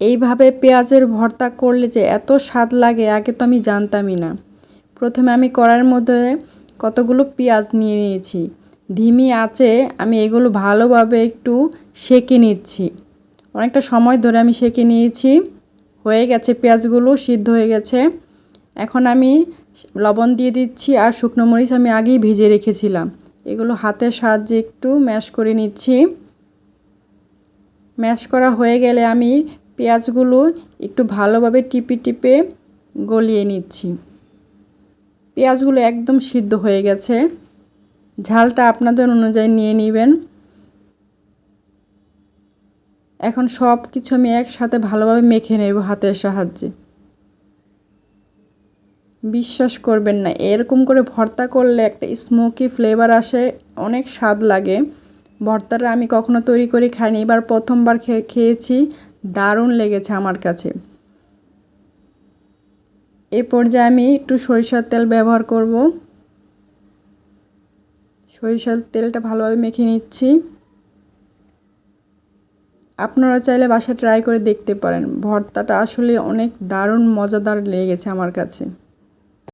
এইভাবে পেঁয়াজের ভর্তা করলে যে এত স্বাদ লাগে আগে তো আমি জানতামই না। প্রথমে আমি কড়াইয়ের মধ্যে কতগুলো পেঁয়াজ নিয়ে নিয়েছি। ধিমি আঁচে আমি এগুলো ভালোভাবে একটু সেঁকে নিচ্ছি। অনেকটা সময় ধরে আমি সেঁকে নিয়েছি। হয়ে গেছে, পেঁয়াজগুলো সিদ্ধ হয়ে গেছে। এখন আমি লবণ দিয়ে দিচ্ছি আর শুকনো মরিচ আমি আগেই ভেজে রেখেছিলাম। এগুলো হাতের সাহায্যে একটু ম্যাশ করে নিচ্ছি। ম্যাশ করা হয়ে গেলে আমি পেঁয়াজগুলো একটু ভালোভাবে টিপে টিপে গলিয়ে নিচ্ছি। পেঁয়াজগুলো একদম সিদ্ধ হয়ে গেছে। ঝালটা আপনাদের অনুযায়ী নিয়ে নেবেন। এখন সব কিছু আমি একসাথে ভালোভাবে মেখে নেব হাতের সাহায্যে। বিশ্বাস করবেন না, এরকম করে ভর্তা করলে একটা স্মোকি ফ্লেভার আসে, অনেক স্বাদ লাগে। ভর্তাটা আমি কখনো তৈরি করে খাইনি, এবার প্রথমবার খেয়েছি, দারুণ লেগেছে আমার কাছে। এই পর্যায়ে আমি একটু সরিষার তেল ব্যবহার করব। সরিষার তেলটা ভালোভাবে মেখে নিচ্ছি। আপনারা চাইলে বাসায় ট্রাই করে দেখতে পারেন। ভর্তাটা আসলে অনেক দারুণ মজাদার লেগেছে আমার কাছে।